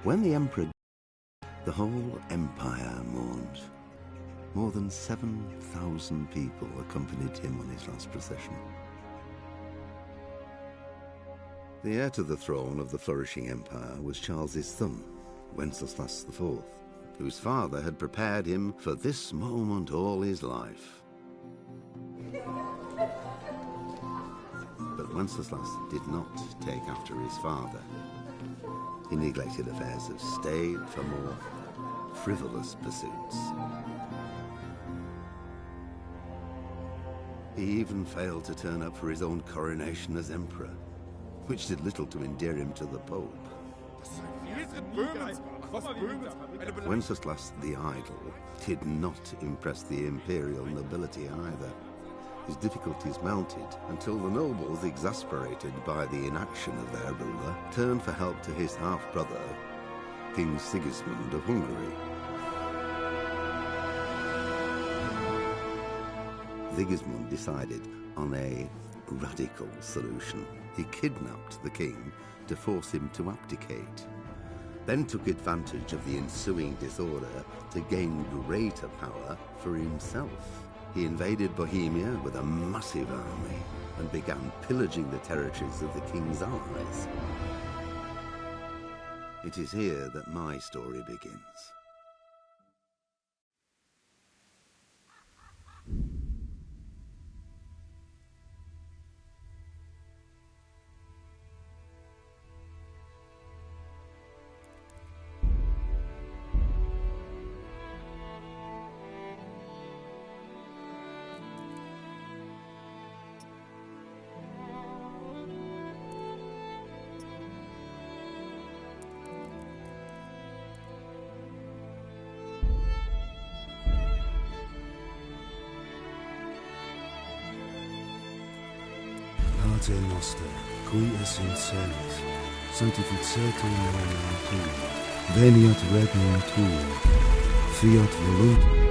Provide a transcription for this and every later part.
When the emperor, the whole empire mourned. More than 7,000 people accompanied him on his last procession. The heir to the throne of the flourishing empire was Charles's son, Wenceslas IV, whose father had prepared him for this moment all his life. But Wenceslas did not take after his father. He neglected affairs of state for more frivolous pursuits. He even failed to turn up for his own coronation as emperor, which did little to endear him to the Pope. Wenceslas the Idle did not impress the imperial nobility either. His difficulties mounted until the nobles, exasperated by the inaction of their ruler, turned for help to his half-brother, King Sigismund of Hungary. Sigismund decided on a radical solution. He kidnapped the king to force him to abdicate, then took advantage of the ensuing disorder to gain greater power for himself. He invaded Bohemia with a massive army and began pillaging the territories of the king's allies. It is here that my story begins. Pater noster, qui es in celis, sanctificetur nomen tuum, veniat regnum tuum, fiat voluntas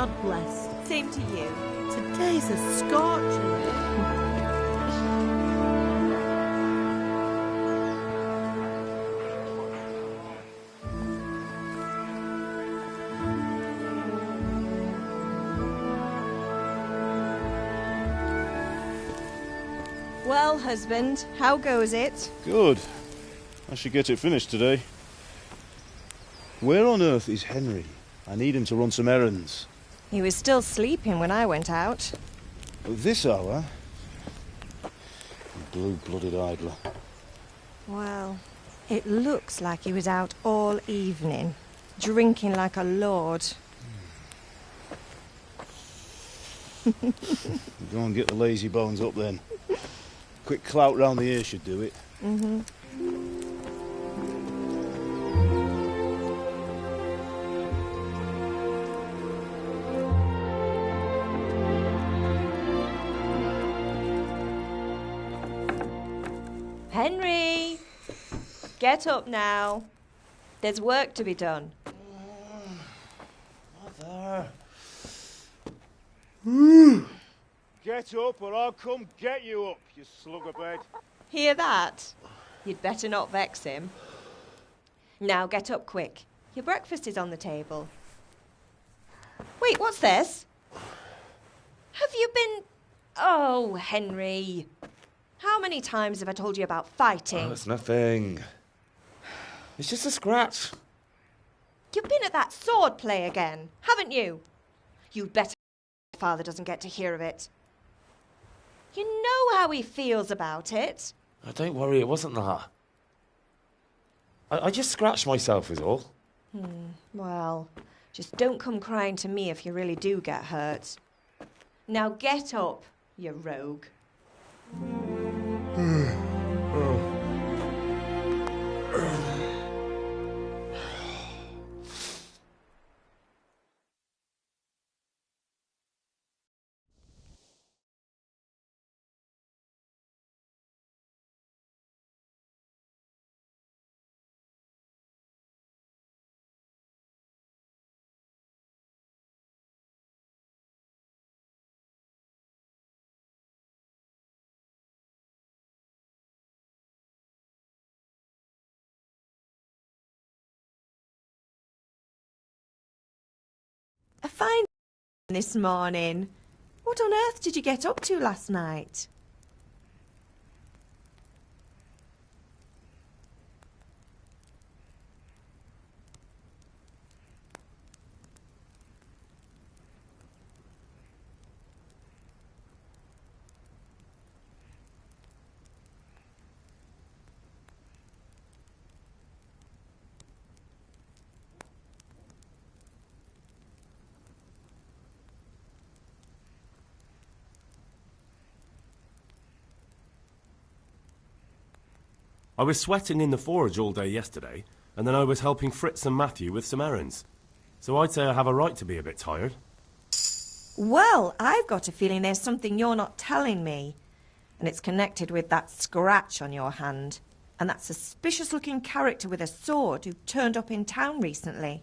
God bless. Same to you. Today's a scorcher. Well, husband, how goes it? Good. I should get it finished today. Where on earth is Henry? I need him to run some errands. He was still sleeping when I went out. At this hour? Blue-blooded idler. Well, it looks like he was out all evening, drinking like a lord. Go and get the lazy bones up then. Quick clout round the ear should do it. Mm-hmm. Henry! Get up now. There's work to be done. Mother. Get up or I'll come get you up, you slugabed. Hear that? You'd better not vex him. Now get up quick. Your breakfast is on the table. Wait, what's this? Have you been... Oh, Henry. How many times have I told you about fighting? Oh, it's nothing. It's just a scratch. You've been at that sword play again, haven't you? You'd better your father doesn't get to hear of it. You know how he feels about it. Oh, don't worry, it wasn't that. I just scratched myself is all. Well, just don't come crying to me if you really do get hurt. Now get up, you rogue. A fine this morning. What on earth did you get up to last night? I was sweating in the forge all day yesterday, and then I was helping Fritz and Matthew with some errands. So I'd say I have a right to be a bit tired. Well, I've got a feeling there's something you're not telling me. And it's connected with that scratch on your hand. And that suspicious-looking character with a sword who turned up in town recently.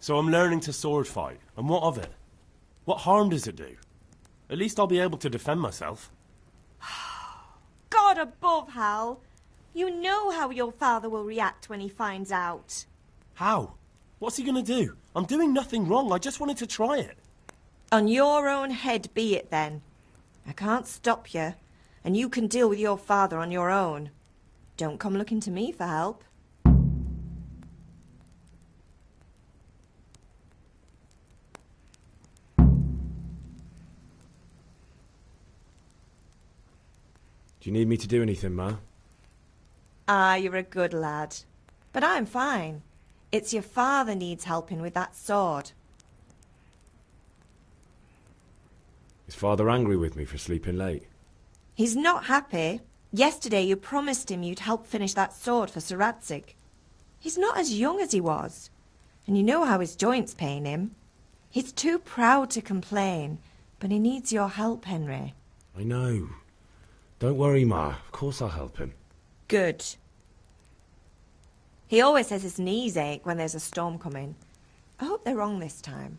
So I'm learning to sword fight, and what of it? What harm does it do? At least I'll be able to defend myself. God above, Hal! You know how your father will react when he finds out. How? What's he going to do? I'm doing nothing wrong, I just wanted to try it. On your own head be it then. I can't stop you, and you can deal with your father on your own. Don't come looking to me for help. Do you need me to do anything, Ma? Ah, you're a good lad. But I'm fine. It's your father needs helping with that sword. Is Father angry with me for sleeping late? He's not happy, Yesterday you promised him you'd help finish that sword for Sir Radzig. He's not as young as he was, and you know how his joints pain him. He's too proud to complain, but he needs your help, Henry. I know. Don't worry, Ma. Of course I'll help him. Good. He always says his knees ache when there's a storm coming. I hope they're wrong this time.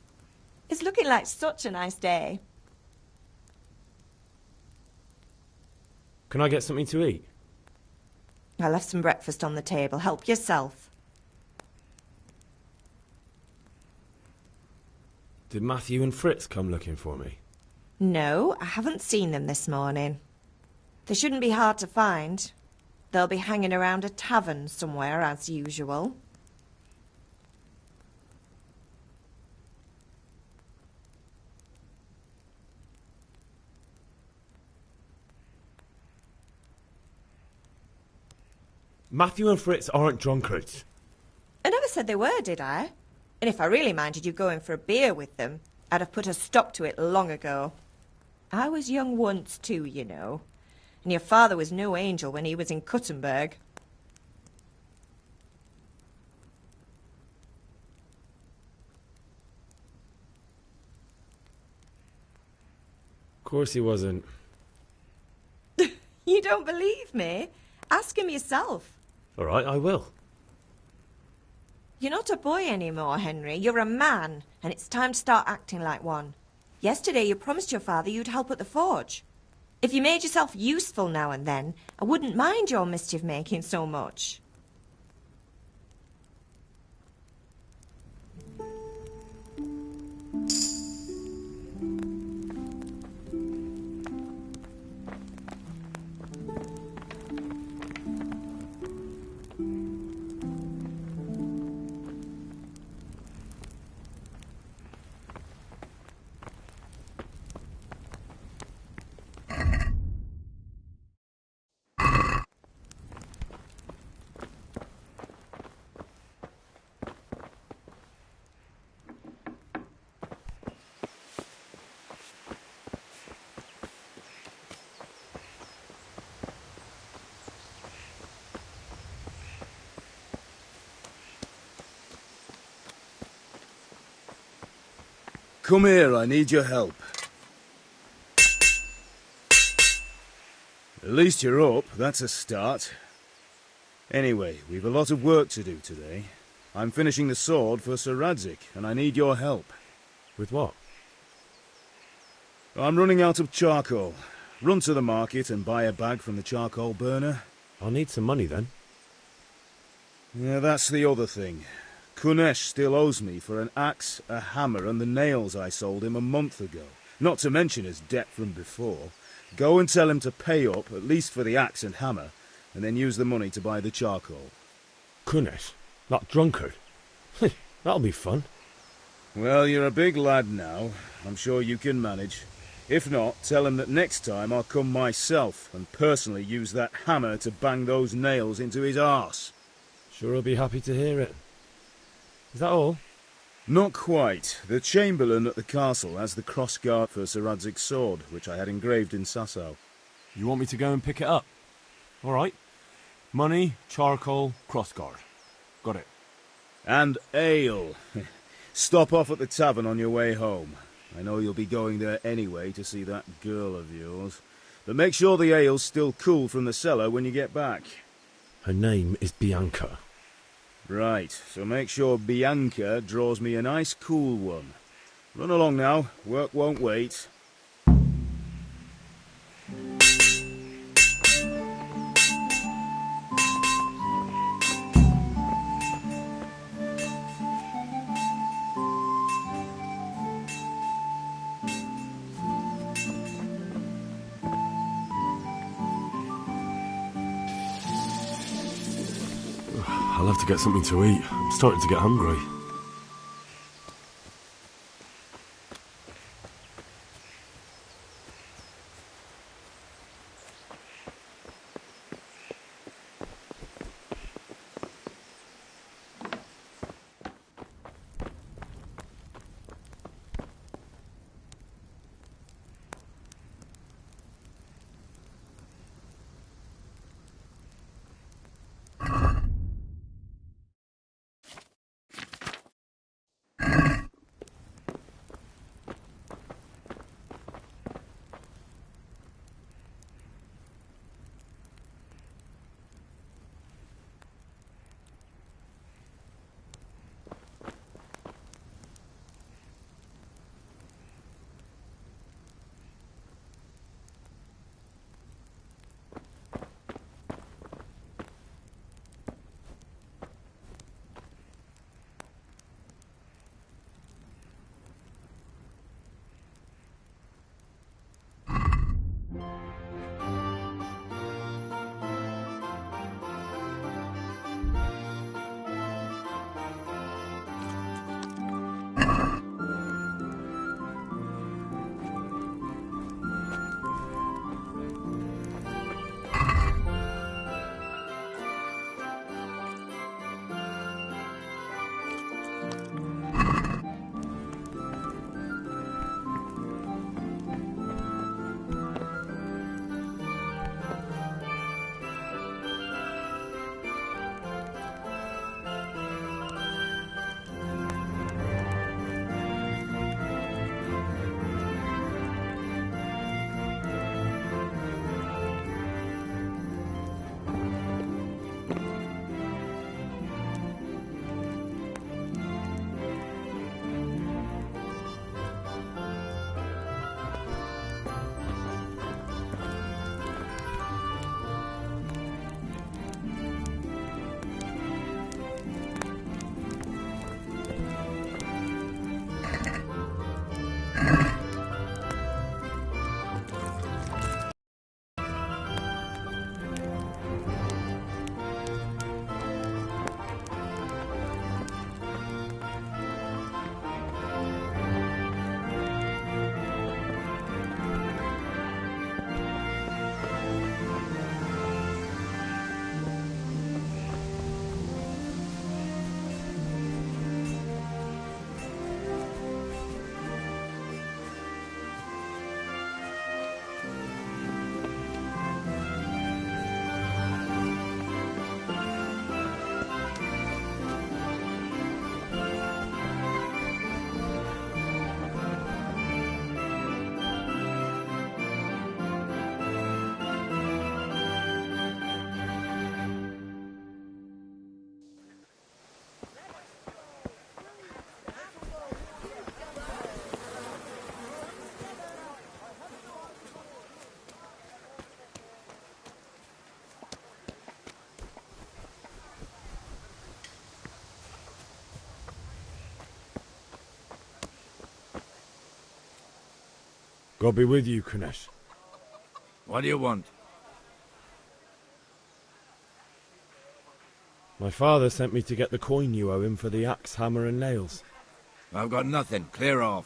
It's looking like such a nice day. Can I get something to eat? I left some breakfast on the table. Help yourself. Did Matthew and Fritz come looking for me? No, I haven't seen them this morning. They shouldn't be hard to find. They'll be hanging around a tavern somewhere, as usual. Matthew and Fritz aren't drunkards. I never said they were, did I? And if I really minded you going for a beer with them, I'd have put a stop to it long ago. I was young once too, you know. And your father was no angel when he was in Kuttenberg. Of course he wasn't. You don't believe me? Ask him yourself. All right, I will. You're not a boy anymore, Henry. You're a man, and it's time to start acting like one. Yesterday you promised your father you'd help at the forge. If you made yourself useful now and then, I wouldn't mind your mischief-making so much. Come here, I need your help. At least you're up, that's a start. Anyway, we've a lot of work to do today. I'm finishing the sword for Sir Radzig, and I need your help. With what? I'm running out of charcoal. Run to the market and buy a bag from the charcoal burner. I'll need some money then. Yeah, that's the other thing. Kunesh still owes me for an axe, a hammer, and the nails I sold him a month ago. Not to mention his debt from before. Go and tell him to pay up, at least for the axe and hammer, and then use the money to buy the charcoal. Kunesh? That drunkard? That'll be fun. Well, you're a big lad now. I'm sure you can manage. If not, tell him that next time I'll come myself and personally use that hammer to bang those nails into his arse. Sure he'll be happy to hear it. Is that all? Not quite. The Chamberlain at the castle has the crossguard for Sir Radzig's sword, which I had engraved in Sasau. You want me to go and pick it up? All right. Money, charcoal, crossguard. Got it. And ale. Stop off at the tavern on your way home. I know you'll be going there anyway to see that girl of yours. But make sure the ale's still cool from the cellar when you get back. Her name is Bianca. Right, so make sure Bianca draws me a nice cool one. Run along now, work won't wait. I'll have to get something to eat. I'm starting to get hungry. God be with you, Kunesh. What do you want? My father sent me to get the coin you owe him for the axe, hammer and nails. I've got nothing. Clear off.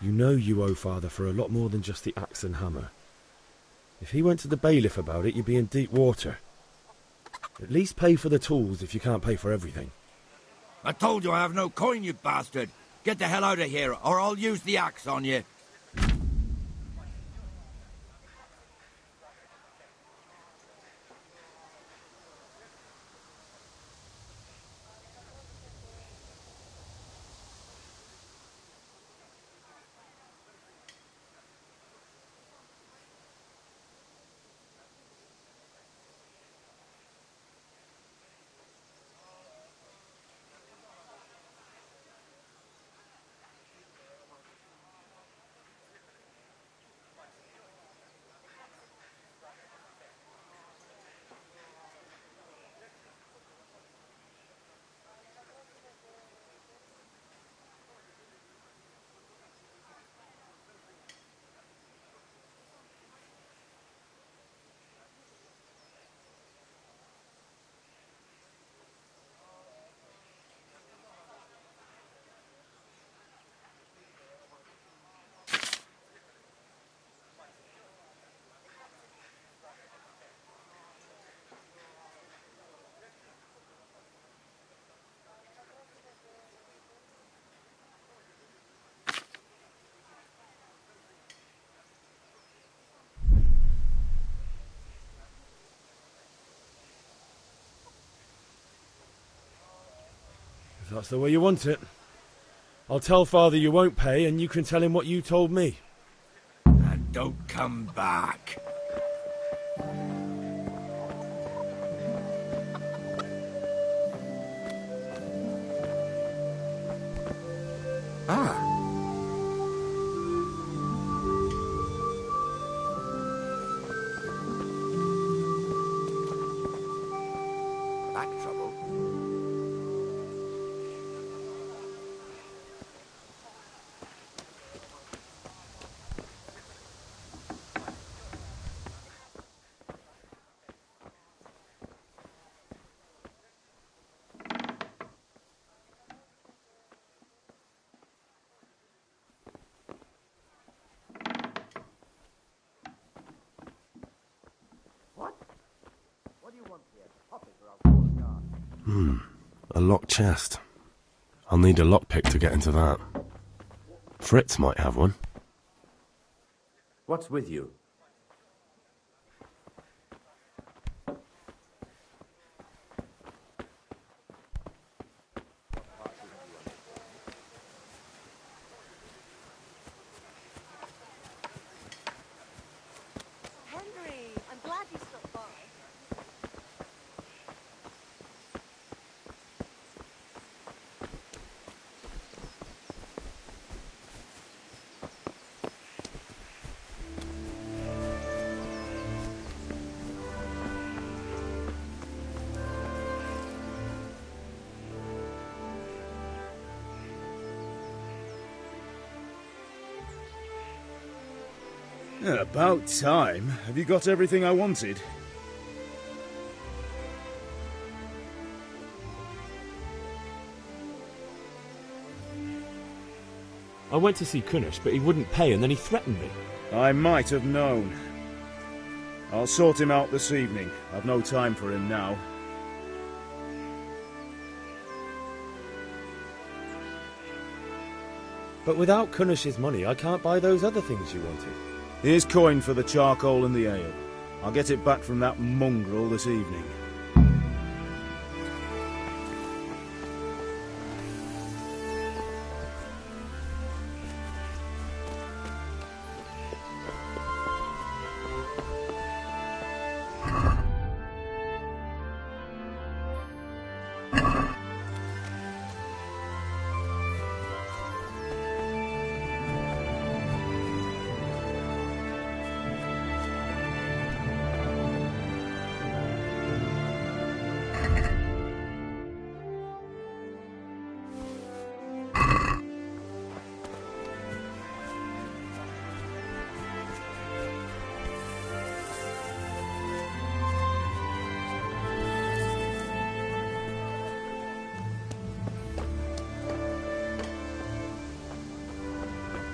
You know you owe father for a lot more than just the axe and hammer. If he went to the bailiff about it, you'd be in deep water. At least pay for the tools if you can't pay for everything. I told you I have no coin, you bastard. Get the hell out of here, or I'll use the axe on you. If that's the way you want it. I'll tell father you won't pay, and you can tell him what you told me. And don't come back. Ah. Back trouble? A locked chest. I'll need a lockpick to get into that. Fritz might have one. What's with you? Henry, I'm glad you stopped by. Yeah, about time. Have you got everything I wanted? I went to see Kunesh, but he wouldn't pay, and then he threatened me. I might have known. I'll sort him out this evening. I've no time for him now. But without Kunesh's money, I can't buy those other things you wanted. Here's coin for the charcoal and the ale. I'll get it back from that mongrel this evening.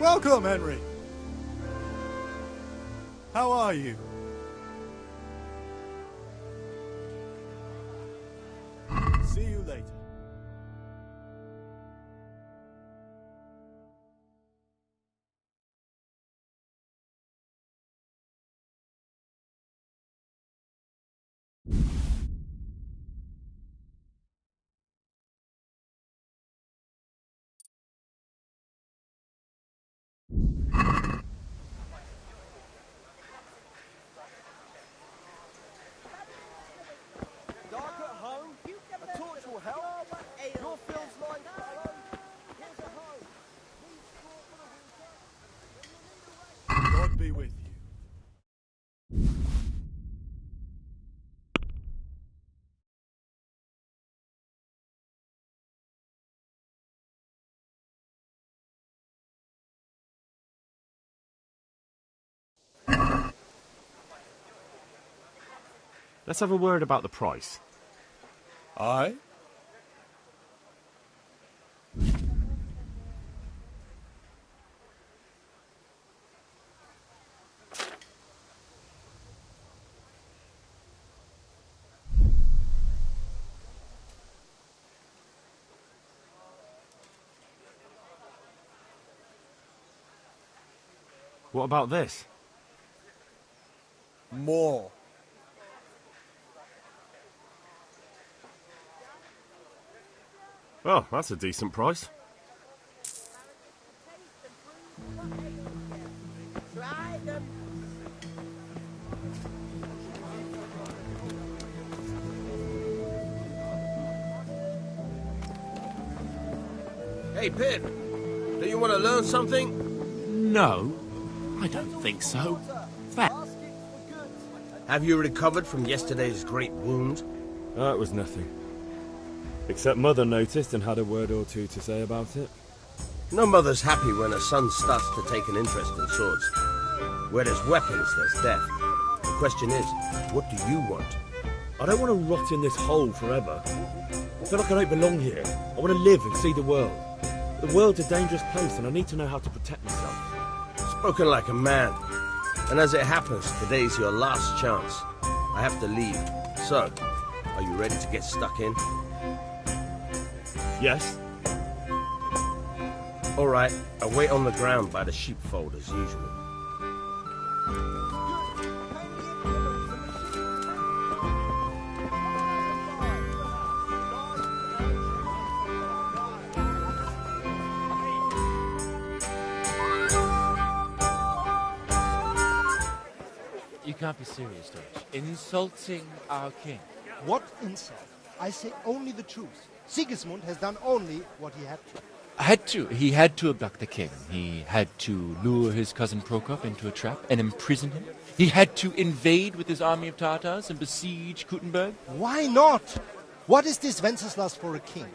Welcome, Henry. How are you? See you later. God be with you. Let's have a word about the price. Aye? What about this? More. Oh, that's a decent price. Hey, Pip. Do you want to learn something? No, I don't think so. Fact. Have you recovered from yesterday's great wound? That was nothing. Except Mother noticed and had a word or two to say about it. No mother's happy when her son starts to take an interest in swords. Where there's weapons, there's death. The question is, what do you want? I don't want to rot in this hole forever. I feel like I don't belong here. I want to live and see the world. The world's a dangerous place and I need to know how to protect myself. Spoken like a man. And as it happens, today's your last chance. I have to leave. So, are you ready to get stuck in? Yes. All right, I'll wait on the ground by the sheepfold as usual. You can't be serious, Deutsch. Insulting our king. What insult? I say only the truth. Sigismund has done only what he had to. He had to abduct the king. He had to lure his cousin Prokop into a trap and imprison him. He had to invade with his army of Tatars and besiege Kuttenberg. Why not? What is this Wenceslas for a king?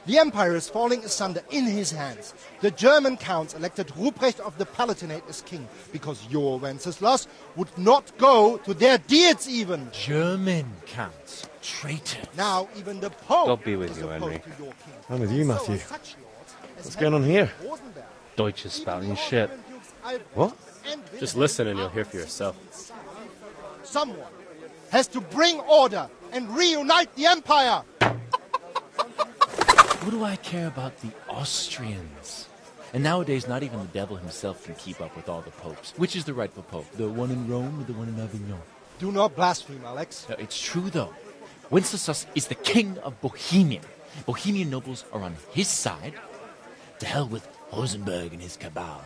The empire is falling asunder in his hands. The German counts elected Ruprecht of the Palatinate as king because your Wenceslas would not go to their deeds even. German counts. Traitors. Now even the Pope God be with is you, opposed Henry. to your king. I'm with you, Matthew. So such lords as What's going on here? Rosenberg, Deutsch is spouting shit. What? Just listen and you'll hear for yourself. Someone has to bring order and reunite the empire. What do I care about the Austrians? And nowadays, not even the devil himself can keep up with all the popes. Which is the rightful pope? The one in Rome or the one in Avignon? Do not blaspheme, Alex. No, it's true, though. Wenceslas is the king of Bohemia. Bohemian nobles are on his side. To hell with Rosenberg and his cabal.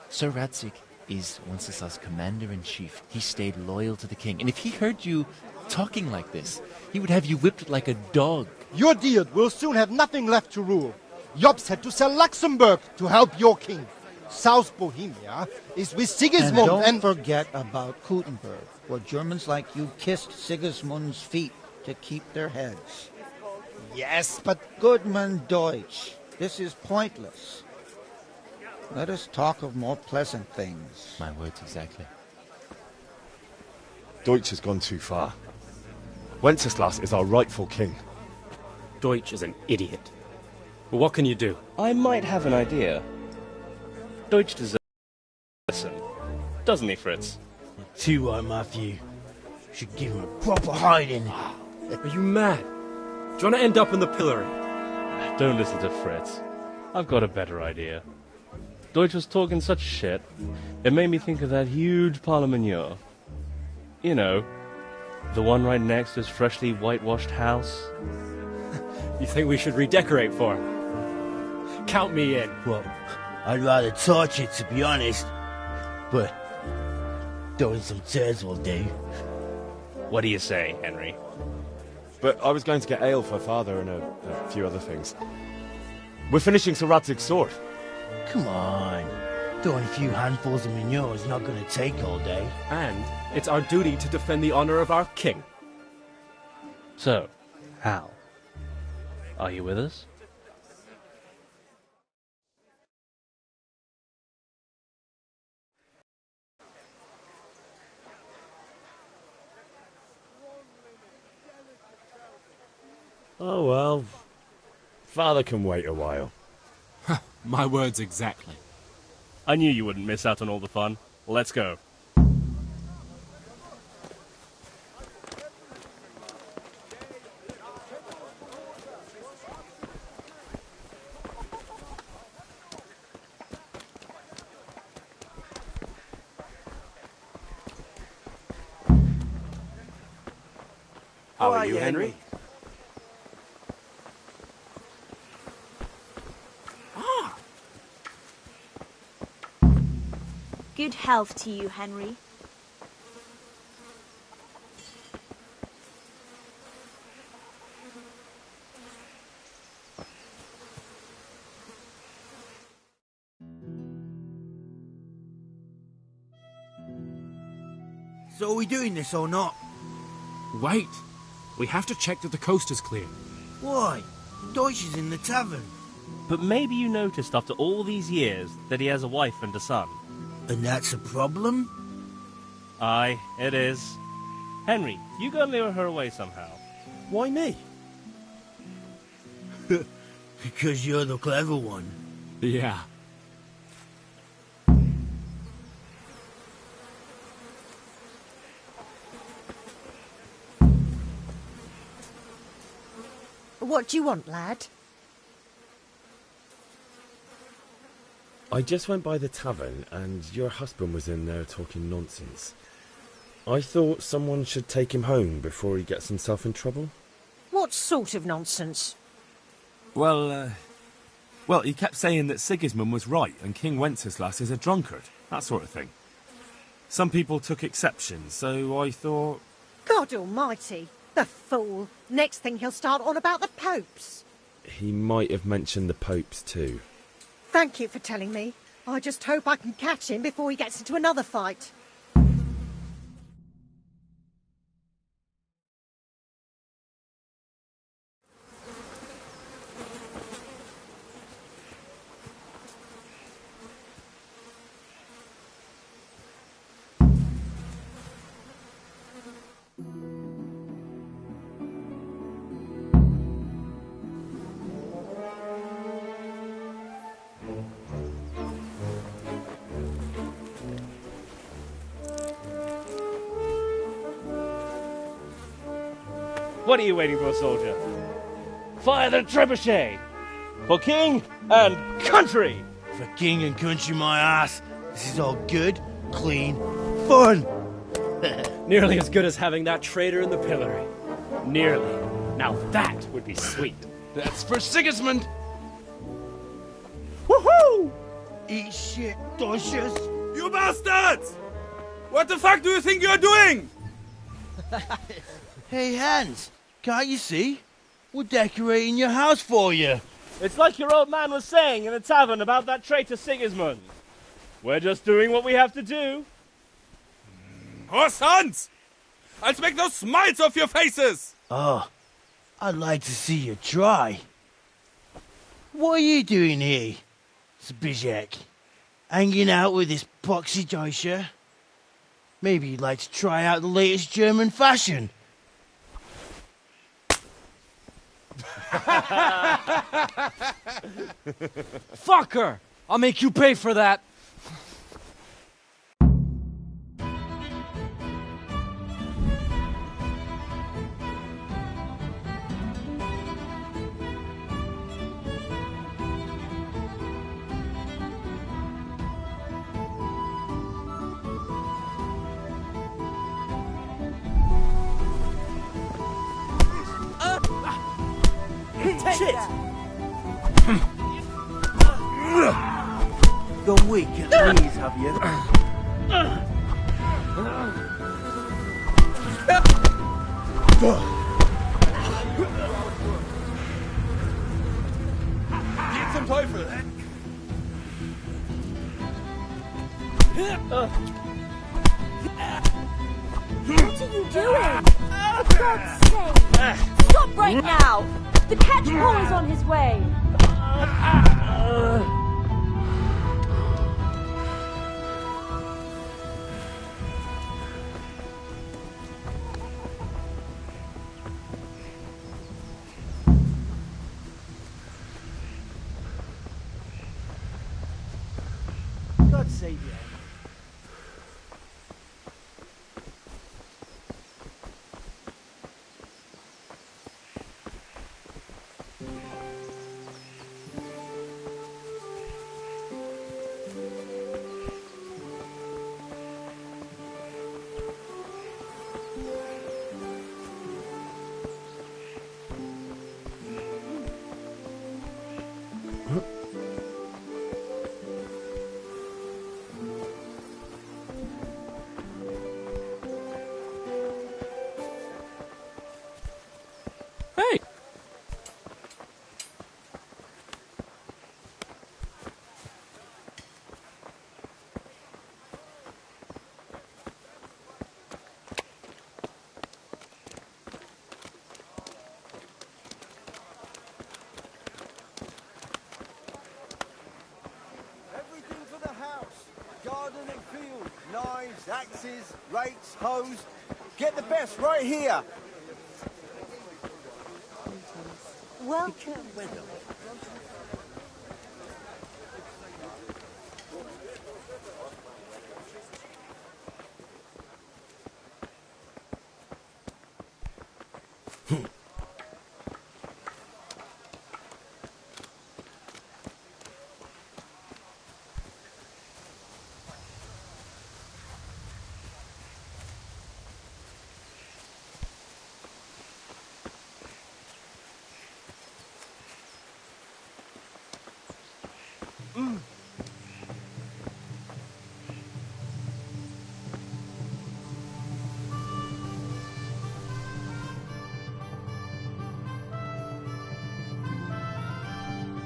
Sir Radzik is Wenceslas' commander-in-chief. He stayed loyal to the king. And if he heard you talking like this, he would have you whipped like a dog. Your Diet will soon have nothing left to rule. Jobst had to sell Luxembourg to help your king. South Bohemia is with Sigismund and don't forget about Kuttenberg, where Germans like you kissed Sigismund's feet to keep their heads. Yes, but... Goodman Deutsch, this is pointless. Let us talk of more pleasant things. My words exactly. Deutsch has gone too far. Wenceslas is our rightful king. Deutsch is an idiot. Well, what can you do? I might have an idea. Deutsch deserves a lesson, doesn't he, Fritz? Too right, Matthew. Should give him a proper hiding. Are you mad? Do you want to end up in the pillory? Don't listen to Fritz. I've got a better idea. Deutsch was talking such shit, it made me think of that huge parliament. You know, the one right next to his freshly whitewashed house. You think we should redecorate for him? Count me in. Well, I'd rather torch it, to be honest. But throwing some turds will do. What do you say, Henry? But I was going to get ale for Father and a few other things. We're finishing Sir Radzig's sword. Come on. Throwing a few handfuls of manure is not going to take all day. And it's our duty to defend the honor of our king. So, Hal, are you with us? Oh well. Father can wait a while. My words exactly. I knew you wouldn't miss out on all the fun. Let's go. How are you, Henry? Good health to you, Henry. So are we doing this or not? Wait. We have to check that the coast is clear. Why? Deutsch is in the tavern. But maybe you noticed after all these years that he has a wife and a son. And that's a problem? Aye, it is. Henry, you go and lure her away somehow. Why me? Because you're the clever one. Yeah. What do you want, lad? I just went by the tavern and your husband was in there talking nonsense. I thought someone should take him home before he gets himself in trouble. What sort of nonsense? Well, he kept saying that Sigismund was right and King Wenceslas is a drunkard, that sort of thing. Some people took exception, so I thought... God almighty, the fool. Next thing he'll start on about the popes. He might have mentioned the popes too. Thank you for telling me. I just hope I can catch him before he gets into another fight. What are you waiting for, soldier? Fire the trebuchet! For king and country! For king and country, my ass. This is all good, clean, fun. Nearly as good as having that traitor in the pillory. Nearly. Now that would be sweet. That's for Sigismund! Woohoo! Eat shit, Deutsches. You bastards! What the fuck do you think you're doing? Hey, Hans, can't you see? We're decorating your house for you. It's like your old man was saying in the tavern about that traitor Sigismund. We're just doing what we have to do. Oh, sons! I'll make those smiles off your faces! Oh, I'd like to see you try. What are you doing here, Zbigniew? Hanging out with this poxy Deutscher? Maybe you'd like to try out the latest German fashion. Fucker! I'll make you pay for that. shit! Gone weak at the knees, have you? Get some Teufel! What are you doing? For God's sake! Stop right now! The catchpole is on his way! God save you. Hey! Everything for the house. Garden and field. Knives, axes, rakes, hoes. Get the best right here. Welcome.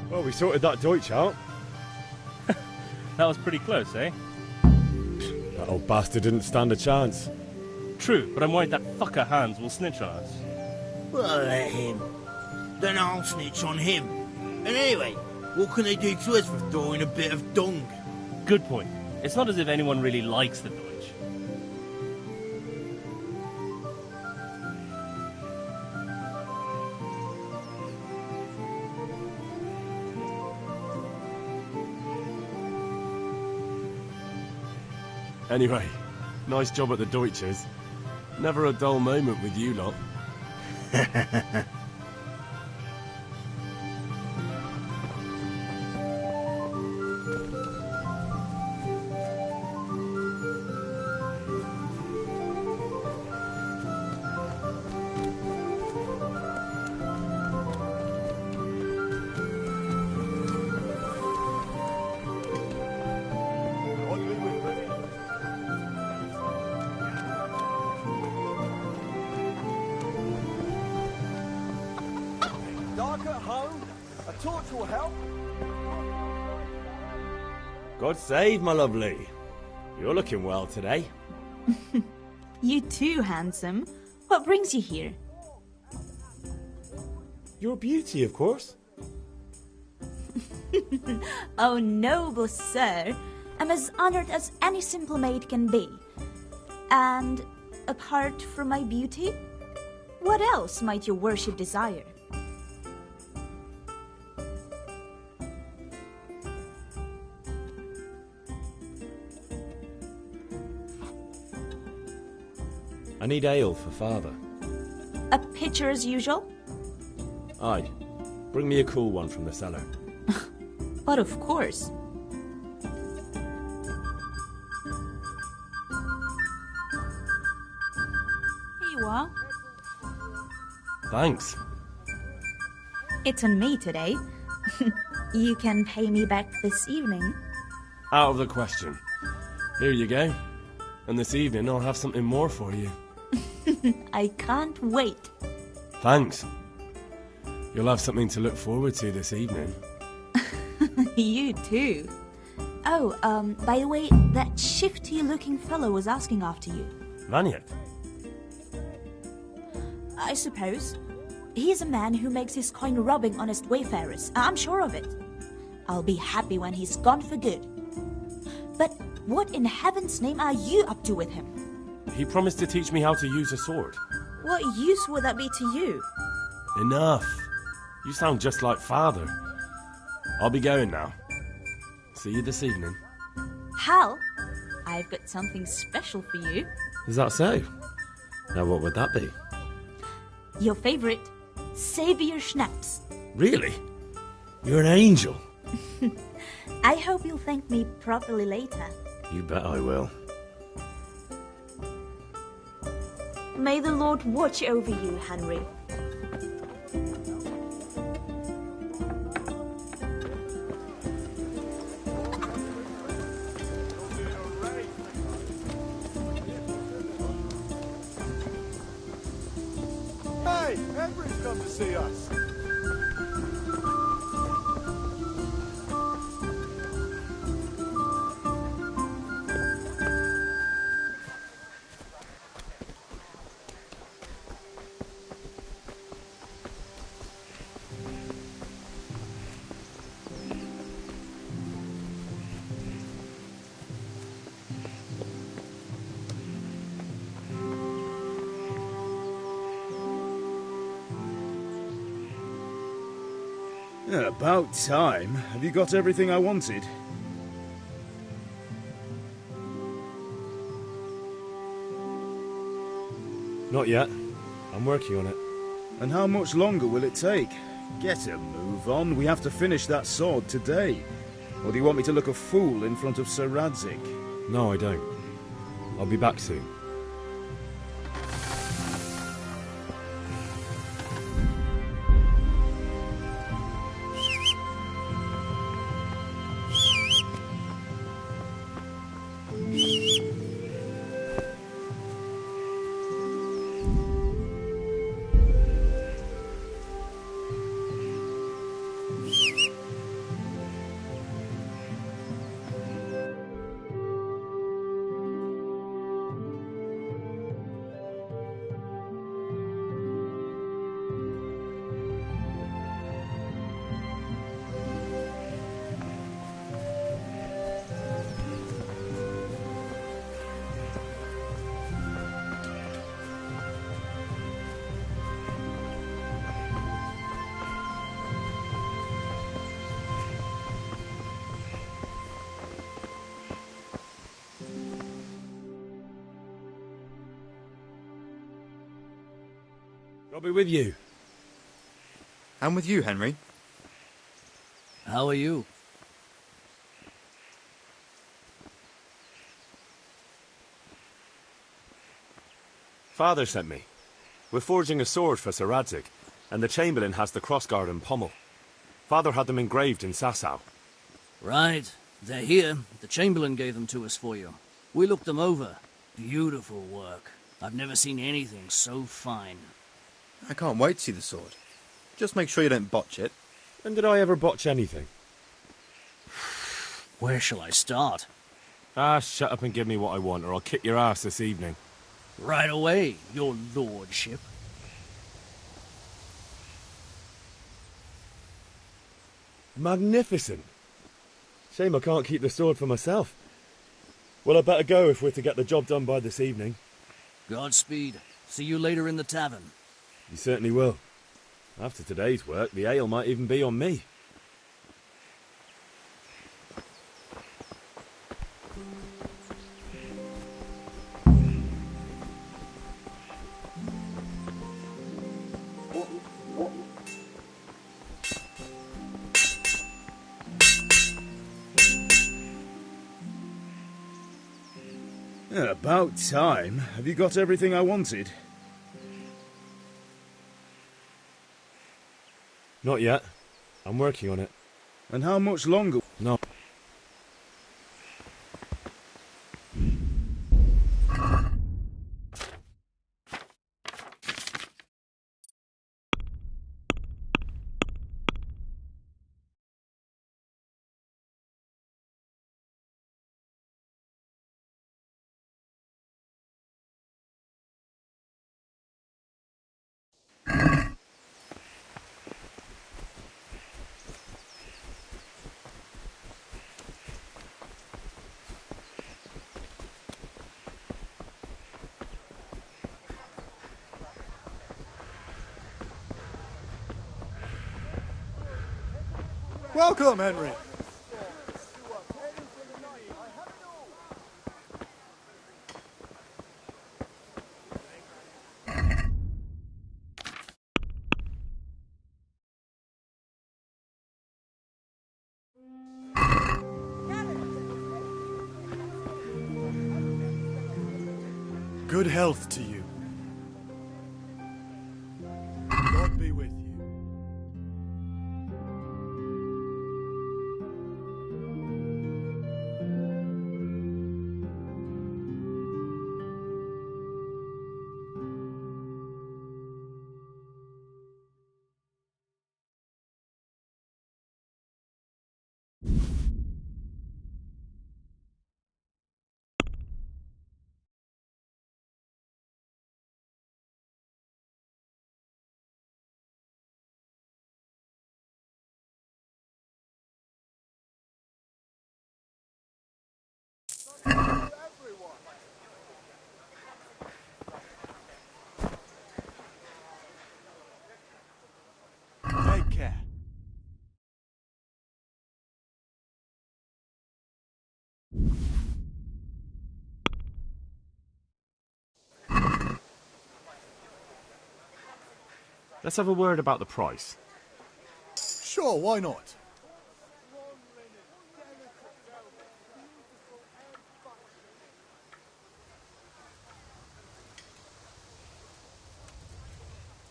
Well, we sorted that Deutsch out. That was pretty close, eh? That old bastard didn't stand a chance. True, but I'm worried that fucker Hans will snitch on us. Well, let him. Then I'll snitch on him. And anyway, what can they do to us for throwing a bit of dung? Good point. It's not as if anyone really likes the Deutsch. Anyway, nice job at the Deutsches. Never a dull moment with you lot. Dark at home? A torch will help. God save, my lovely. You're looking well today. You too, handsome. What brings you here? Your beauty, of course. Oh, noble sir. I'm as honored as any simple maid can be. And apart from my beauty, what else might your worship desire? I need ale for father. A pitcher as usual? Aye. Bring me a cool one from the cellar. But of course. Here you are. Thanks. It's on me today. You can pay me back this evening. Out of the question. Here you go. And this evening I'll have something more for you. I can't wait. Thanks. You'll have something to look forward to this evening. You too. Oh, by the way, that shifty-looking fellow was asking after you. Vanya? I suppose. He's a man who makes his coin robbing honest wayfarers. I'm sure of it. I'll be happy when he's gone for good. But what in heaven's name are you up to with him? He promised to teach me how to use a sword. What use would that be to you? Enough. You sound just like Father. I'll be going now. See you this evening. Hal, I've got something special for you. Is that so? Now what would that be? Your favorite, Savior Schnapps. Really? You're an angel. I hope you'll thank me properly later. You bet I will. May the Lord watch over you, Henry. Hey, Henry's come to see us. Yeah, about time. Have you got everything I wanted? Not yet. I'm working on it. And how much longer will it take? Get a move on. We have to finish that sword today. Or do you want me to look a fool in front of Sir Radzig? No, I don't. I'll be back soon. I'll be with you. I'm with you, Henry. How are you? Father sent me. We're forging a sword for Sir Radzig, and the Chamberlain has the crossguard and pommel. Father had them engraved in Sasau. Right. They're here. The Chamberlain gave them to us for you. We looked them over. Beautiful work. I've never seen anything so fine. I can't wait to see the sword. Just make sure you don't botch it. When did I ever botch anything? Where shall I start? Ah, shut up and give me what I want, or I'll kick your ass this evening. Right away, your lordship. Magnificent. Shame I can't keep the sword for myself. Well, I better go if we're to get the job done by this evening. Godspeed. See you later in the tavern. You certainly will. After today's work, the ale might even be on me. Yeah, about time. Have you got everything I wanted? Not yet. I'm working on it. And how much longer? No. Welcome, Henry. Good health to you. God be with you. Take care. Let's have a word about the price. Sure, why not?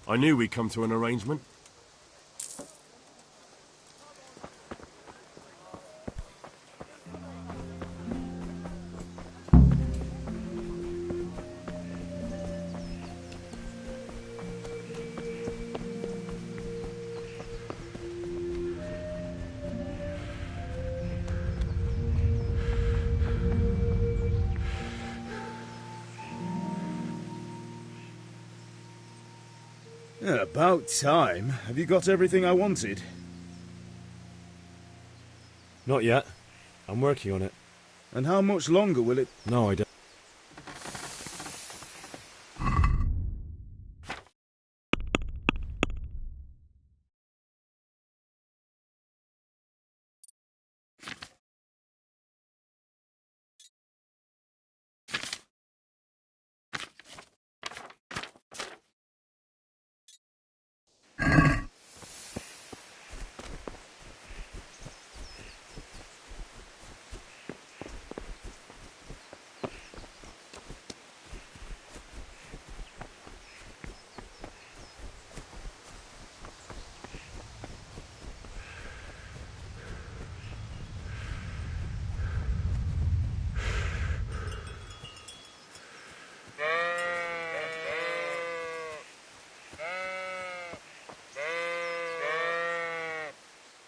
I knew we'd come to an arrangement. Yeah, about time. Have you got everything I wanted? Not yet. I'm working on it. And how much longer will it... No, I don't.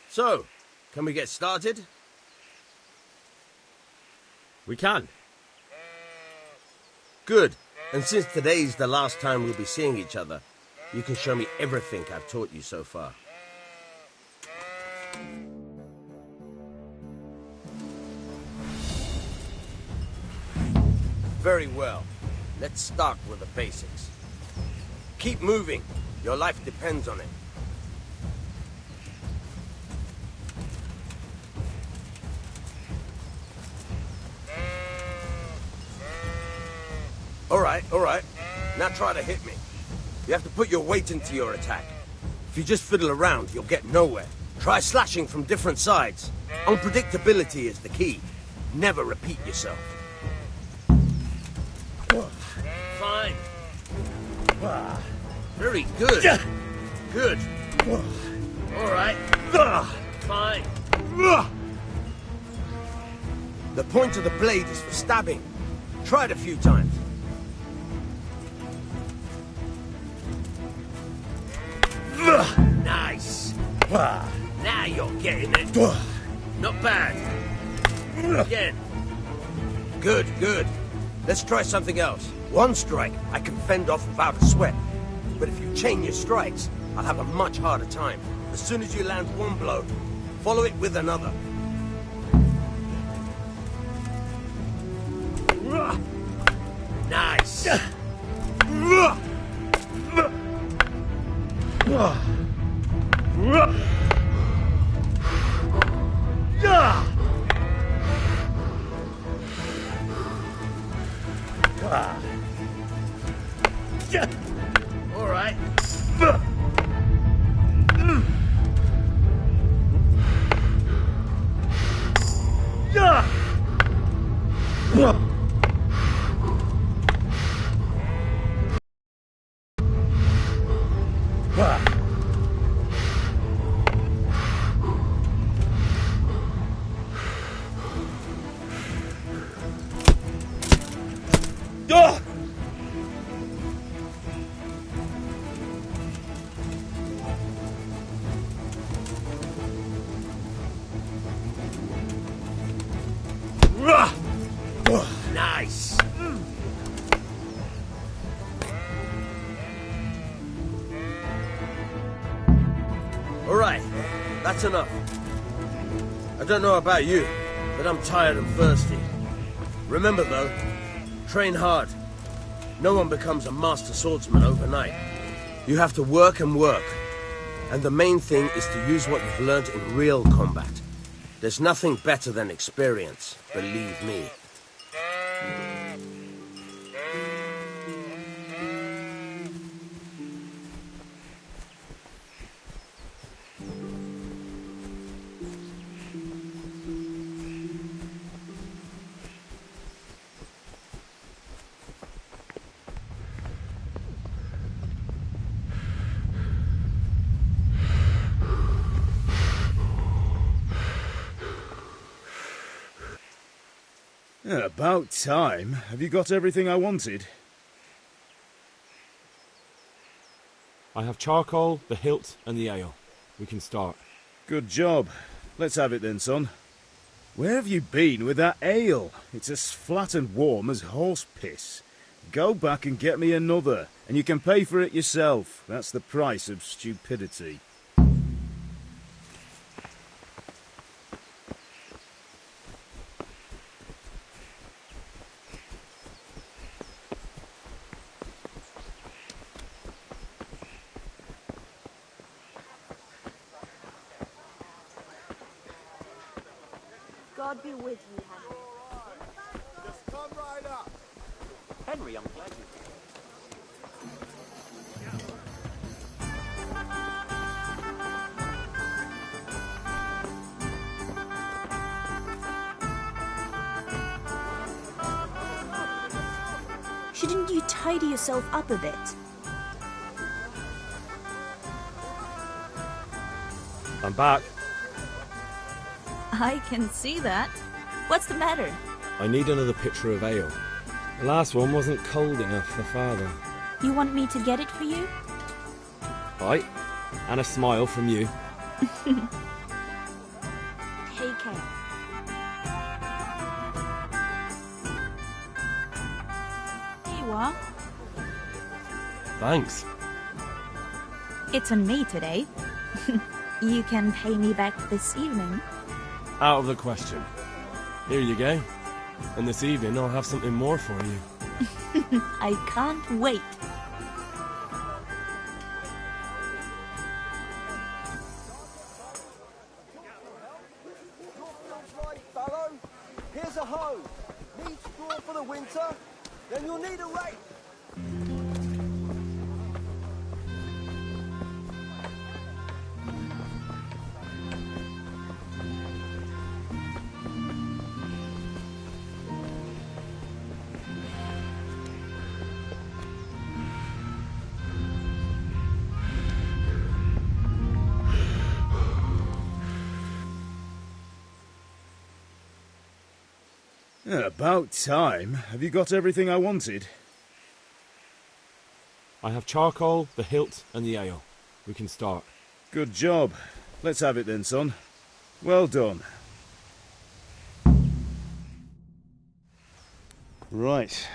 So, can we get started? We can. Good. And since today's the last time we'll be seeing each other, you can show me everything I've taught you so far. Very well. Let's start with the basics. Keep moving. Your life depends on it. All right. Now try to hit me. You have to put your weight into your attack. If you just fiddle around, you'll get nowhere. Try slashing from different sides. Unpredictability is the key. Never repeat yourself. Fine. Very good. Good. All right. Fine. The point of the blade is for stabbing. Try it a few times. Nice. Now you're getting it. Not bad. Again. Good, good. Let's try something else. One strike I can fend off without a sweat. But if you chain your strikes, I'll have a much harder time. As soon as you land one blow, follow it with another. Nice. All right. Nice. All right. That's enough. I don't know about you, but I'm tired and thirsty. Remember, though, train hard. No one becomes a master swordsman overnight. You have to work and work. And the main thing is to use what you've learned in real combat. There's nothing better than experience, believe me. Yeah, about time. Have you got everything I wanted? I have charcoal, the hilt, and the ale. We can start. Good job. Let's have it then, son. Where have you been with that ale? It's as flat and warm as horse piss. Go back and get me another, and you can pay for it yourself. That's the price of stupidity. God be with you, Henry. Just come right up. Henry, I'm glad you... Shouldn't you tidy yourself up a bit? I'm back. I can see that. What's the matter? I need another pitcher of ale. The last one wasn't cold enough for Father. You want me to get it for you? Right. And a smile from you. Take care. Here you are. Thanks. It's on me today. You can pay me back this evening. Out of the question. Here you go. And this evening I'll have something more for you. I can't wait. Right, fellow. Here's a hoe. Need straw for the winter? Then you'll need a rake. About time. Have you got everything I wanted? I have charcoal, the hilt, and the ale. We can start. Good job. Let's have it then, son. Well done. Right.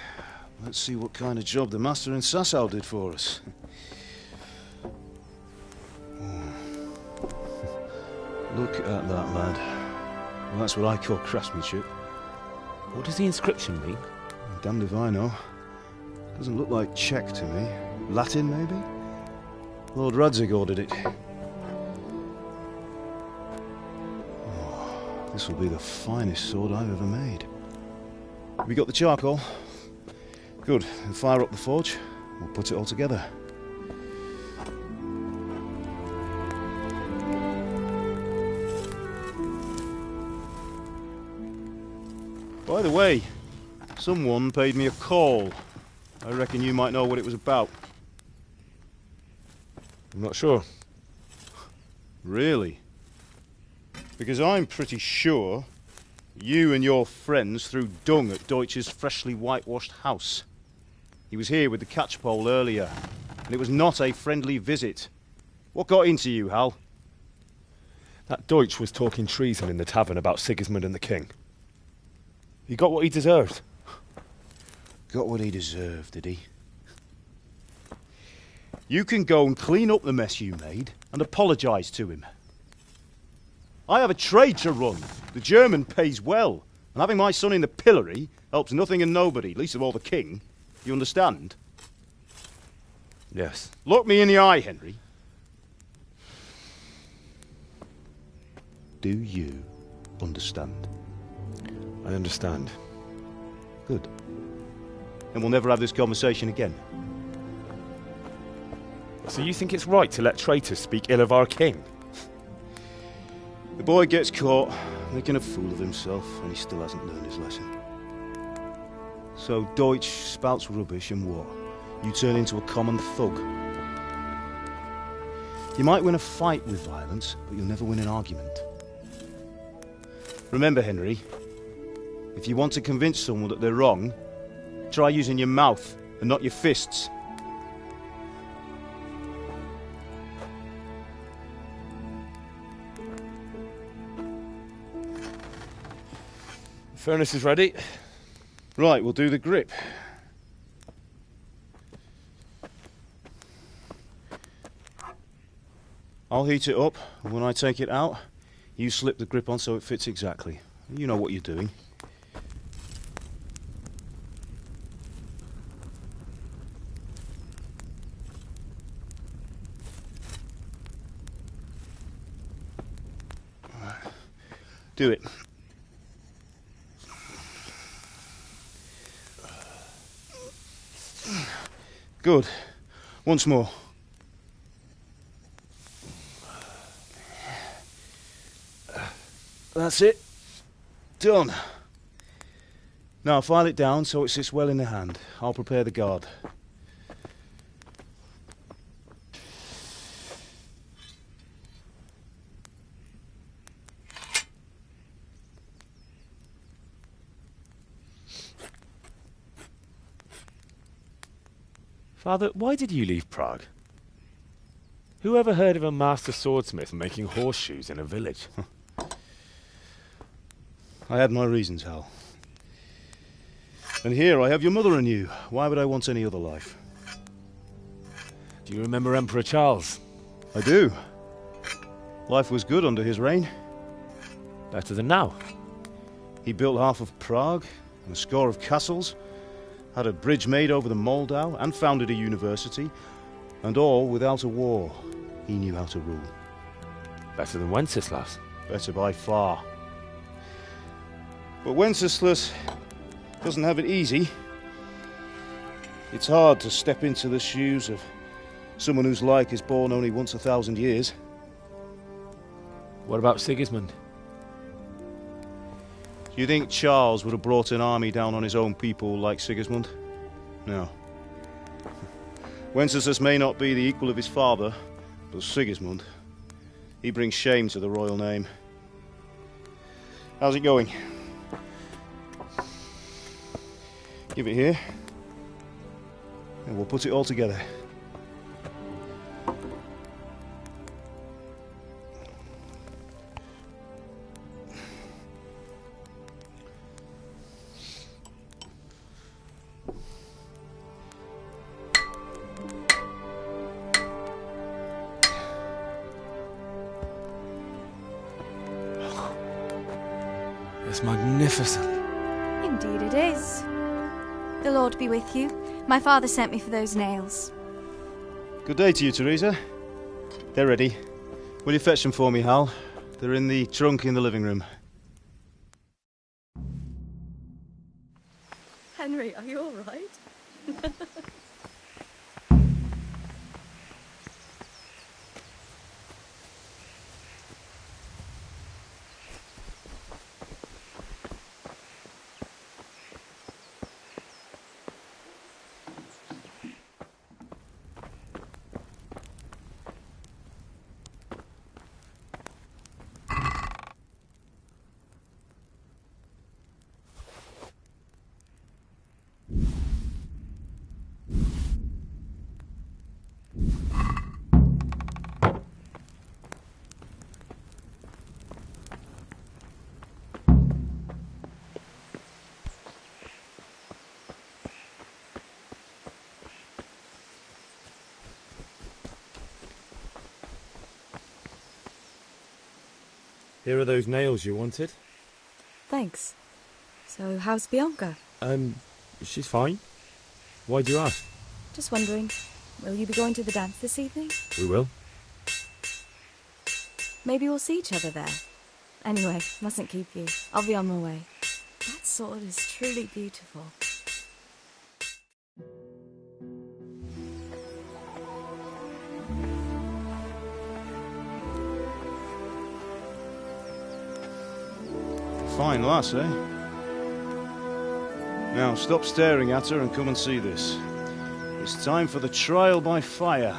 Let's see what kind of job the master in Sasau did for us. Look at that, lad. Well, that's what I call craftsmanship. What does the inscription mean? Damned if I know. Doesn't look like Czech to me. Latin, maybe? Lord Radzig ordered it. Oh, this will be the finest sword I've ever made. We got the charcoal? Good. We'll fire up the forge. We'll put it all together. By the way, someone paid me a call. I reckon you might know what it was about. I'm not sure. Really? Because I'm pretty sure you and your friends threw dung at Deutsch's freshly whitewashed house. He was here with the catchpole earlier, and it was not a friendly visit. What got into you, Hal? That Deutsch was talking treason in the tavern about Sigismund and the king. He got what he deserved. Got what he deserved, did he? You can go and clean up the mess you made and apologise to him. I have a trade to run. The German pays well, and having my son in the pillory helps nothing and nobody, least of all the king. You understand? Yes. Look me in the eye, Henry. Do you understand? I understand. Good. And we'll never have this conversation again. So you think it's right to let traitors speak ill of our king? The boy gets caught making a fool of himself, and he still hasn't learned his lesson. So Deutsch spouts rubbish, and what? You turn into a common thug. You might win a fight with violence, but you'll never win an argument. Remember, Henry, if you want to convince someone that they're wrong, try using your mouth and not your fists. The furnace is ready. Right, we'll do the grip. I'll heat it up, and when I take it out, you slip the grip on so it fits exactly. You know what you're doing. Do it. Good. Once more. That's it. Done. Now file it down so it sits well in the hand. I'll prepare the guard. Father, why did you leave Prague? Who ever heard of a master swordsmith making horseshoes in a village? I had my reasons, Hal. And here I have your mother and you. Why would I want any other life? Do you remember Emperor Charles? I do. Life was good under his reign. Better than now. He built half of Prague and a score of castles, had a bridge made over the Moldau, and founded a university, and all without a war. He knew how to rule. Better than Wenceslas. Better by far. But Wenceslas doesn't have it easy. It's hard to step into the shoes of someone whose like is born only once 1,000 years. What about Sigismund? Do you think Charles would have brought an army down on his own people like Sigismund? No. Wenceslas may not be the equal of his father, but Sigismund, he brings shame to the royal name. How's it going? Give it here. And we'll put it all together. It's magnificent. Indeed it is. The Lord be with you. My father sent me for those nails. Good day to you, Teresa. They're ready. Will you fetch them for me, Hal? They're in the trunk in the living room. Henry, are you all right? Here are those nails you wanted. Thanks. So, how's Bianca? She's fine. Why do you ask? Just wondering, will you be going to the dance this evening? We will. Maybe we'll see each other there. Anyway, mustn't keep you. I'll be on my way. That sword is truly beautiful. Fine lass, eh? Now, stop staring at her and come and see this. It's time for the trial by fire.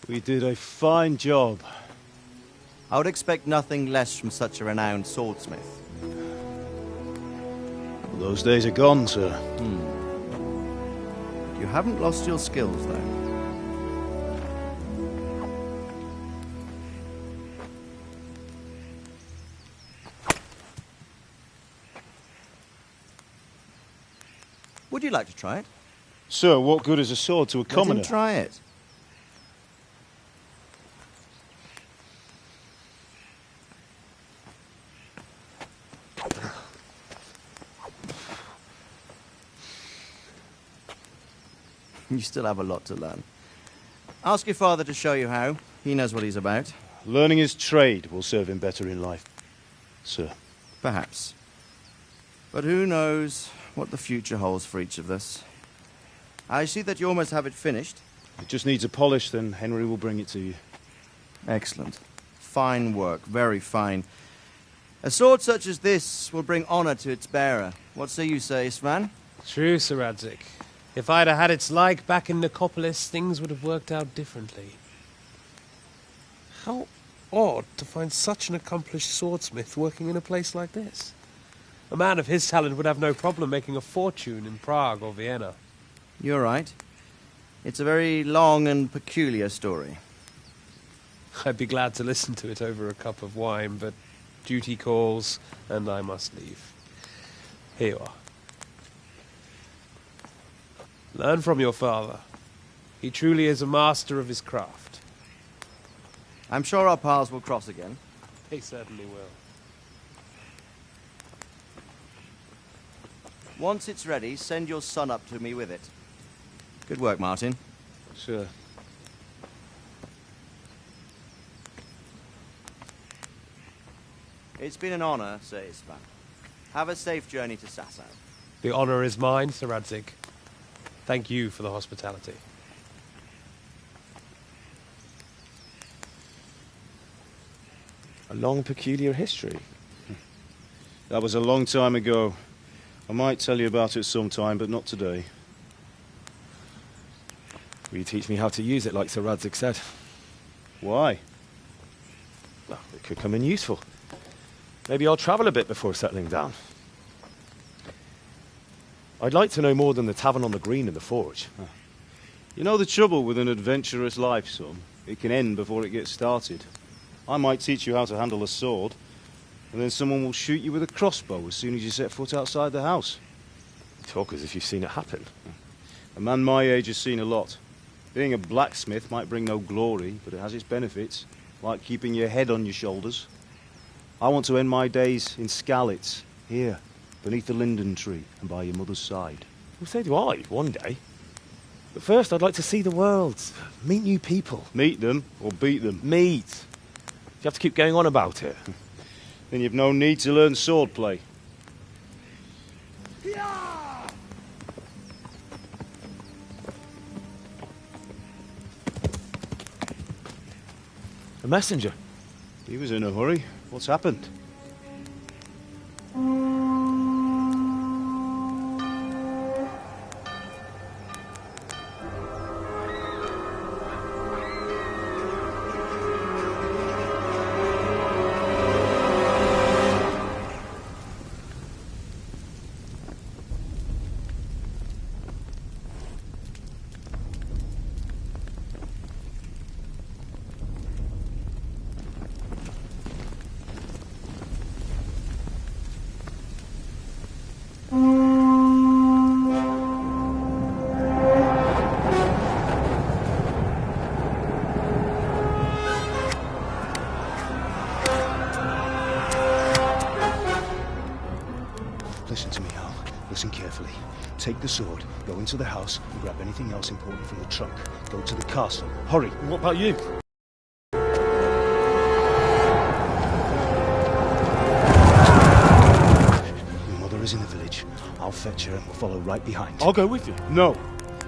We did a fine job. I would expect nothing less from such a renowned swordsmith. Well, those days are gone, sir. You haven't lost your skills, though. Would you like to try it? Sir, what good is a sword to a commoner? Let him try it. You still have a lot to learn. Ask your father to show you how. He knows what he's about. Learning his trade will serve him better in life, sir. Perhaps. But who knows what the future holds for each of us. I see that you almost have it finished. It just needs a polish, then Henry will bring it to you. Excellent. Fine work, very fine. A sword such as this will bring honor to its bearer. What say you, Svan? True, Sir Radzik. If I'd have had its like back in Nicopolis, things would have worked out differently. How odd to find such an accomplished swordsmith working in a place like this. A man of his talent would have no problem making a fortune in Prague or Vienna. You're right. It's a very long and peculiar story. I'd be glad to listen to it over a cup of wine, but duty calls, and I must leave. Here you are. Learn from your father. He truly is a master of his craft. I'm sure our paths will cross again. They certainly will. Once it's ready, send your son up to me with it. Good work, Martin. Sure. It's been an honor, Sir Isvan. Have a safe journey to Sasau. The honor is mine, Sir Radzik. Thank you for the hospitality. A long, peculiar history. That was a long time ago. I might tell you about it sometime, but not today. Will you teach me how to use it like Sir Radzig said? Why? Well, it could come in useful. Maybe I'll travel a bit before settling down. I'd like to know more than the tavern on the green and the forge. You know the trouble with an adventurous life, son? It can end before it gets started. I might teach you how to handle a sword, and then someone will shoot you with a crossbow as soon as you set foot outside the house. You talk as if you've seen it happen. A man my age has seen a lot. Being a blacksmith might bring no glory, but it has its benefits, like keeping your head on your shoulders. I want to end my days in Skalitz, here, beneath the linden tree and by your mother's side. Well, so do I, one day. But first, I'd like to see the world, meet new people. Meet them or beat them? Meet. You have to keep going on about it. Then you've no need to learn swordplay. A messenger. He was in a hurry. What's happened? Listen to me, Hal. Listen carefully. Take the sword, go into the house, and grab anything else important from the trunk. Go to the castle. Hurry! What about you? Your mother is in the village. I'll fetch her and we'll follow right behind. I'll go with you. No!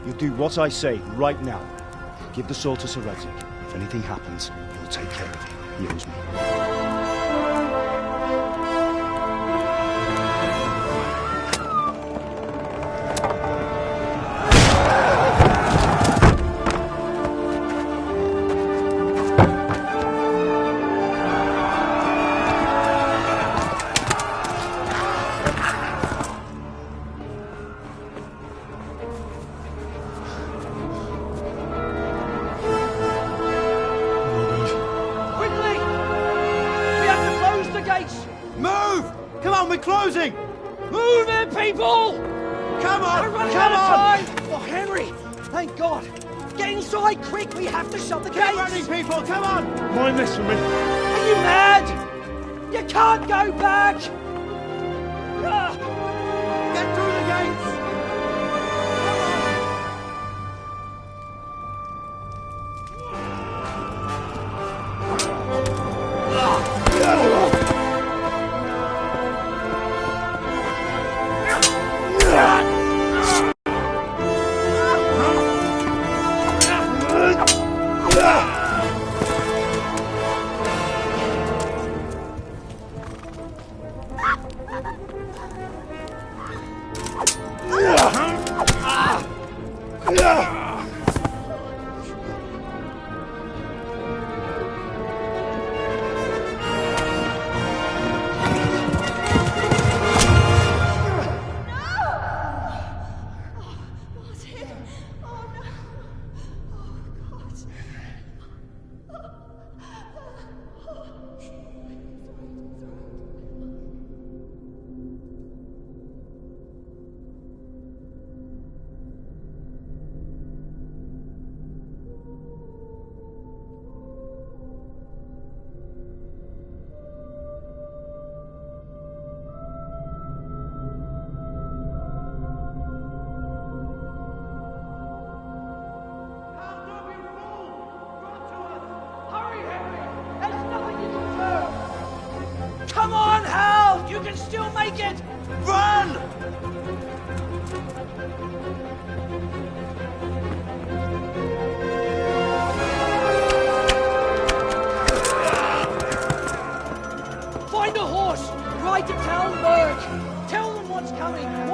You'll do what I say right now. Give the sword to Sir Radzig. If anything happens, he'll take care of you. He owes me. Closing! Move it, people! Come on! We're running Come out on! of time! Oh, Henry! Thank God! Get inside, quick! We have to shut the gates! Get ready, people! Come on! Mind this for me. Are you mad? You can't go back! Get through the gates! Come on, Hal! You can still make it! Run! Find a horse! Ride to Talmberg! Tell them what's coming!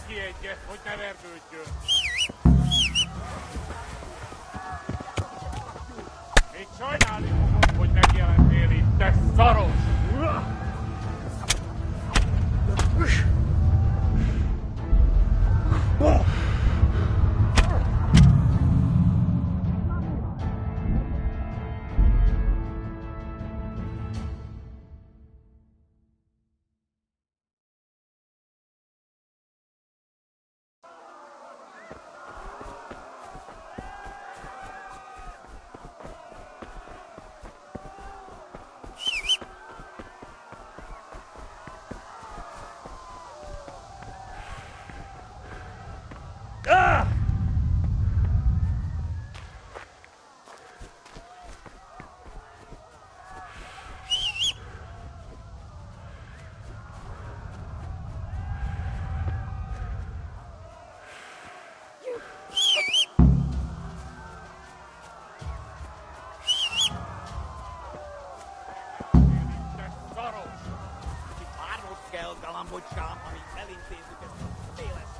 ki egyet, hogy ne vergődjön. Még sajnálni fogod, hogy megjelentél itt, te szaros! Galambocskám, amíg elintézzük ezt a széles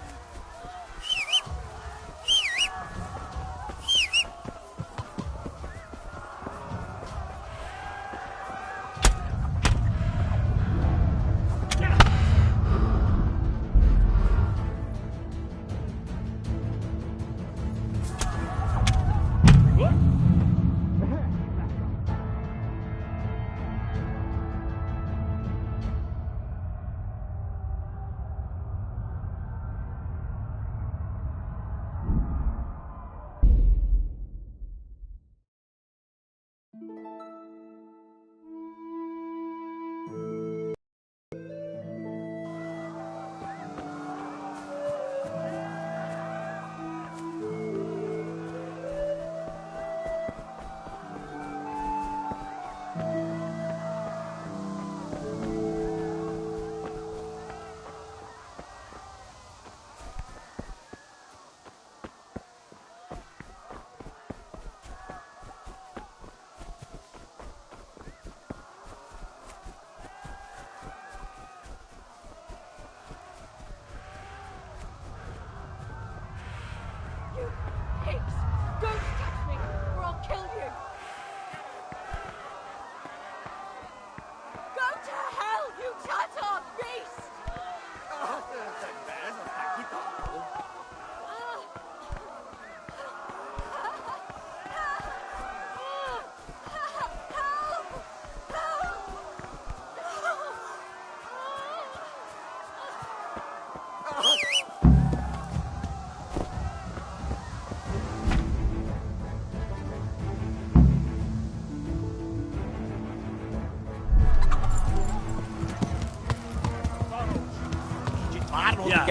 Yeah.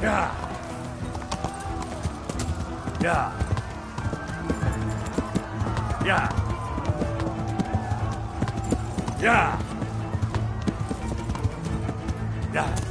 Yeah. Yeah. Yeah. Yeah. Yeah.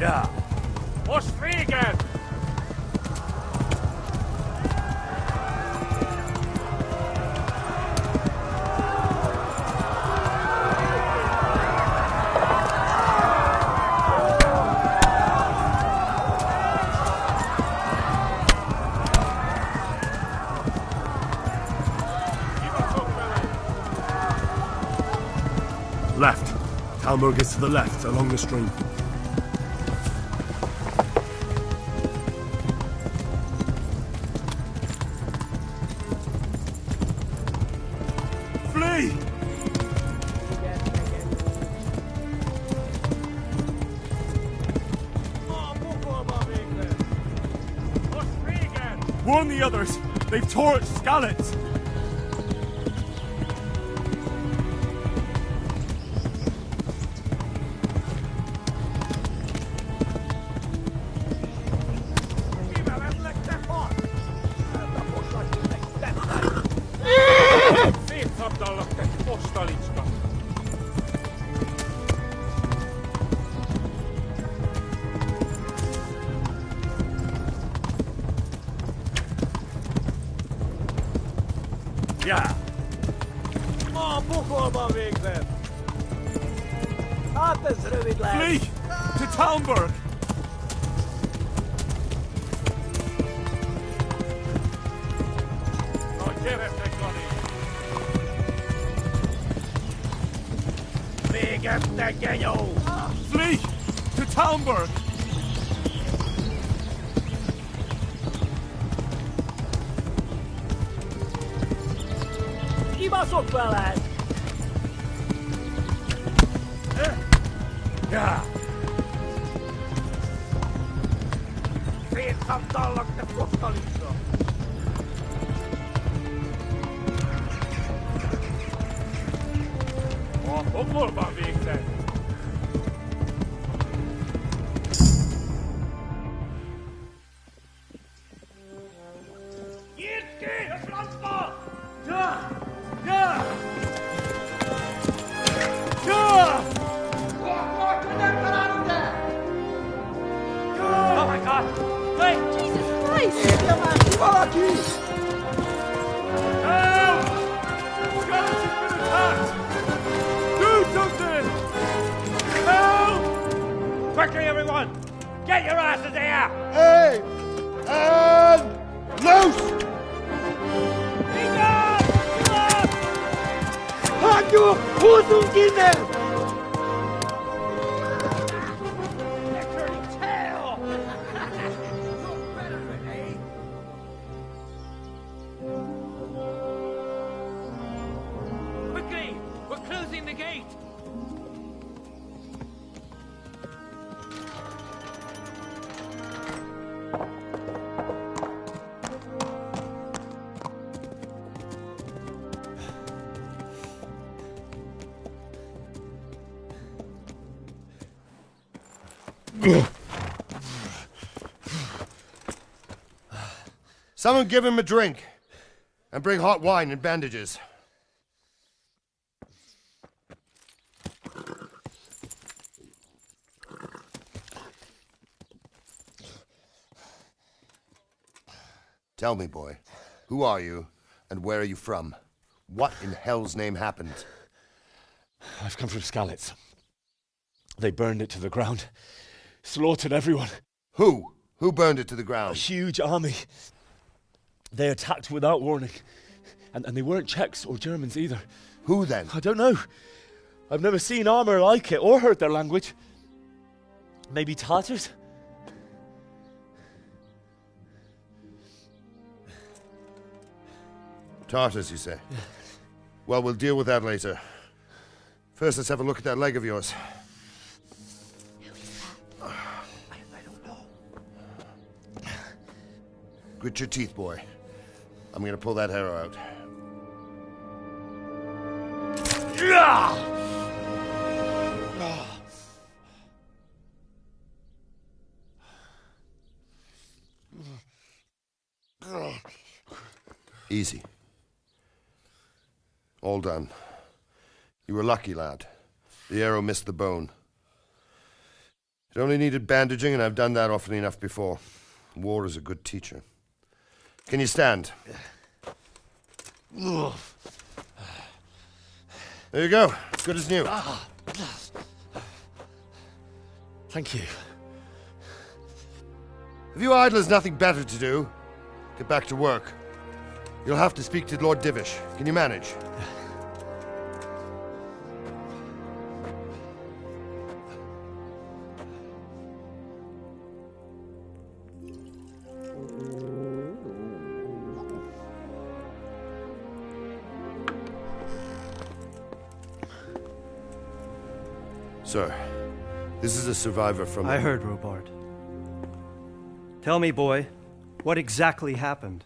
Ja, most véget! Left. Talmurg is to the left, along the stream. Flee! Warn the others. They've torched Skalitz. Ja. Oh, boekhoorman wegweb. Laat eens ruwig blijven. Flee to Talmberg. Flee to Talmberg. Kibaszott veled! Ja! Szétszabdallak, te fosztalica! A pokolban végzett! Nyitd ki a francba! Ja! Ja! Ja! Oh my God! Hey! Jesus Christ! Valaki! Help! Skalitz has been attacked! Do something! Help! Quickly, everyone! Get your asses here! Hey! And loose! Hanyo! Húzzunk Quickly! We're closing the gate! Someone give him a drink. And bring hot wine and bandages. Tell me, boy, who are you and where are you from? What in hell's name happened? I've come from Skalitz. They burned it to the ground. Slaughtered everyone. Who? Who burned it to the ground? A huge army. They attacked without warning. And they weren't Czechs or Germans either. Who then? I don't know. I've never seen armor like it or heard their language. Maybe Tatars? Tartars, you say? Yeah. Well, we'll deal with that later. First, let's have a look at that leg of yours. I don't know. Grit your teeth, boy. I'm gonna pull that arrow out. Easy. All done. You were lucky, lad. The arrow missed the bone. It only needed bandaging, and I've done that often enough before. War is a good teacher. Can you stand? There you go. Good as new. Thank you. Have you idlers nothing better to do? Get back to work. You'll have to speak to Lord Divish. Can you manage? Sir, this is a survivor from... I heard, Robard. Tell me, boy, What exactly happened?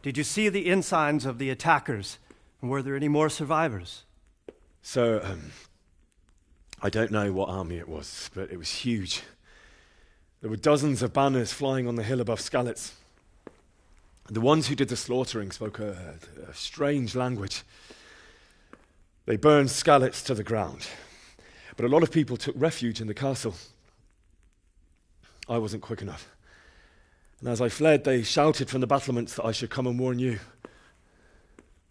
Did you see the ensigns of the attackers? And were there any more survivors? Sir, I don't know what army it was, but it was huge. There were dozens of banners flying on the hill above Skalitz. The ones who did the slaughtering spoke a strange language. They burned Skalitz to the ground, but a lot of people took refuge in the castle. I wasn't quick enough. And as I fled, they shouted from the battlements that I should come and warn you.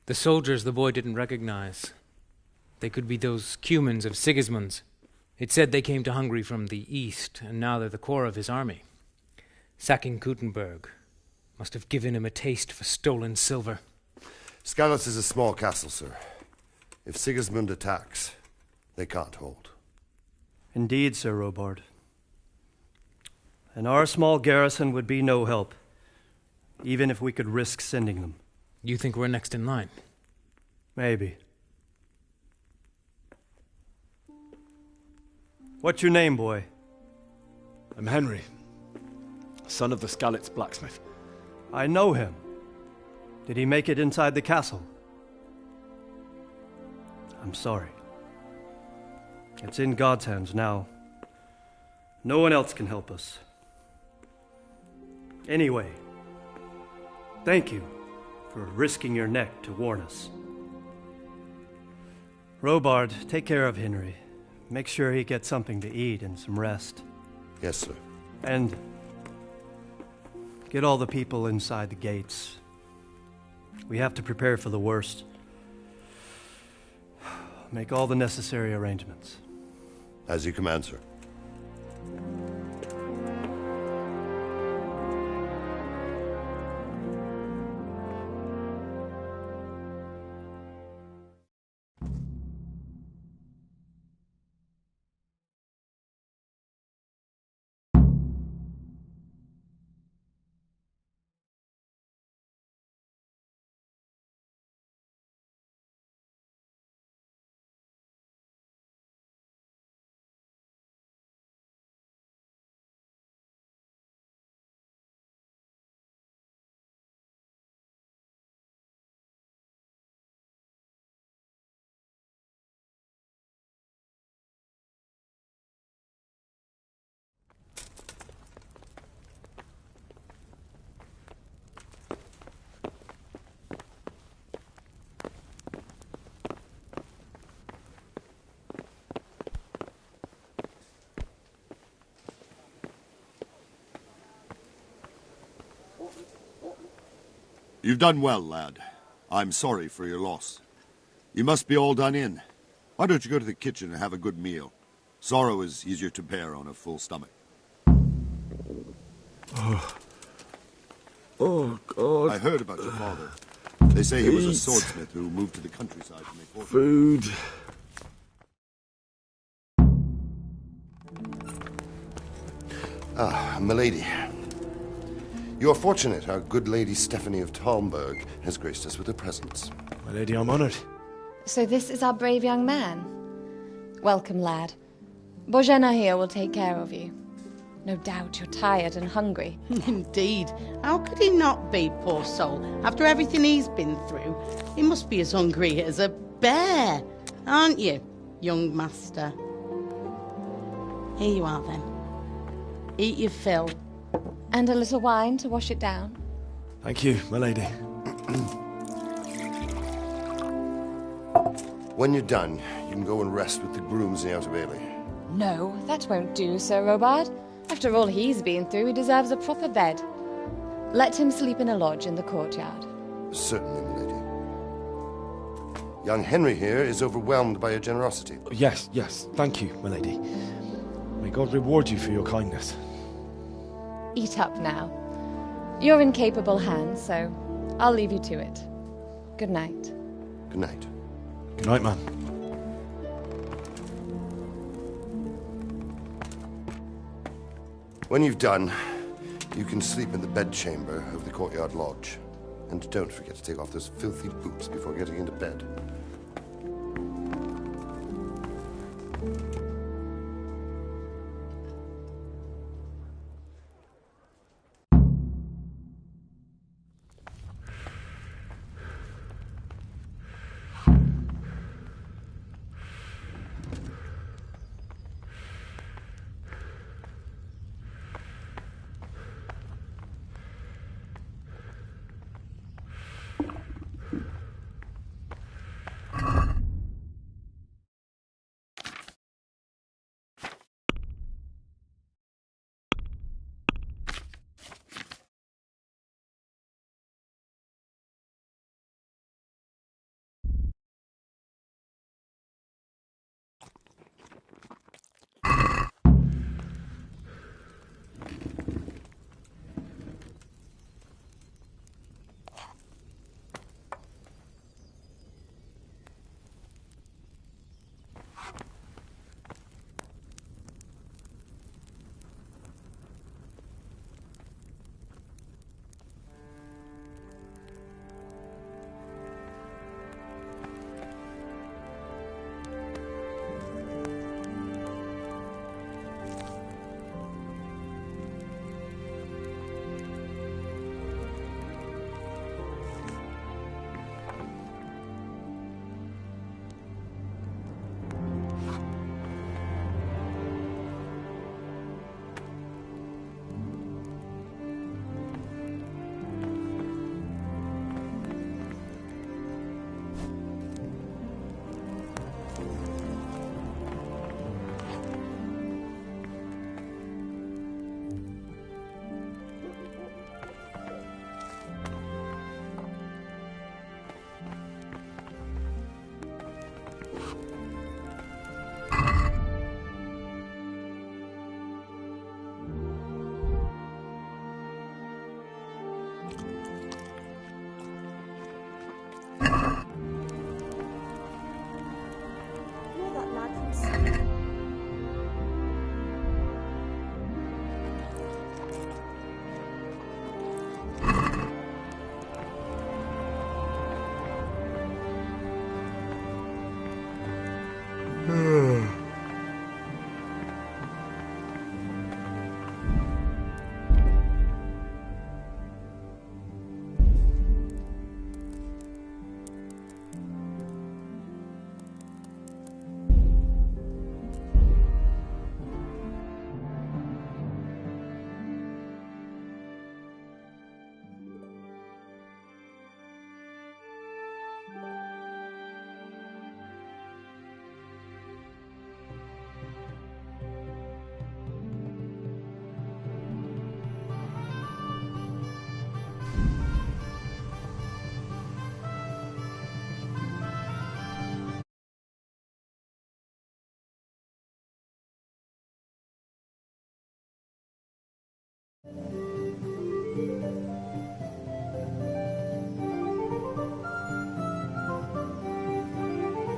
The soldiers the boy didn't recognize. They could be those Cumans of Sigismund's. It said they came to Hungary from the east, and now they're the core of his army. Sacking Kuttenberg must have given him a taste for stolen silver. Skalitz is a small castle, sir. If Sigismund attacks, they can't hold. Indeed, Sir Robard. And our small garrison would be no help, even if we could risk sending them. You think we're next in line? Maybe. What's your name, boy? I'm Henry, son of the Skalitz blacksmith. I know him. Did he make it inside the castle? I'm sorry. It's in God's hands now. No one else can help us. Anyway, thank you for risking your neck to warn us. Robard, take care of Henry. Make sure he gets something to eat and some rest. Yes, sir. And get all the people inside the gates. We have to prepare for the worst. Make all the necessary arrangements. As you command, sir. You've done well, lad. I'm sorry for your loss. You must be all done in. Why don't you go to the kitchen and have a good meal? Sorrow is easier to bear on a full stomach. Oh, God. I heard about your father. They say he was a swordsmith who moved to the countryside to make horses. Food. Ah, milady. You are fortunate our good lady Stephanie of Talmberg has graced us with her presence. My lady, I'm honored. So this is our brave young man. Welcome, lad. Bozhena here will take care of you. No doubt you're tired and hungry. Indeed. How could he not be, poor soul? After everything he's been through, he must be as hungry as a bear. Aren't you, young master? Here you are, then. Eat your fill. And a little wine to wash it down. Thank you, my lady. When you're done, you can go and rest with the grooms in the outer bailey. No, that won't do, Sir Robard. After all he's been through, he deserves a proper bed. Let him sleep in a lodge in the courtyard. Certainly, milady. Young Henry here is overwhelmed by your generosity. Yes, thank you, my lady. May God reward you for your kindness. Eat up now. You're in capable hands, so I'll leave you to it. Good night. Good night. Good night, ma'am. When you've done, you can sleep in the bedchamber of the courtyard lodge. And don't forget to take off those filthy boots before getting into bed.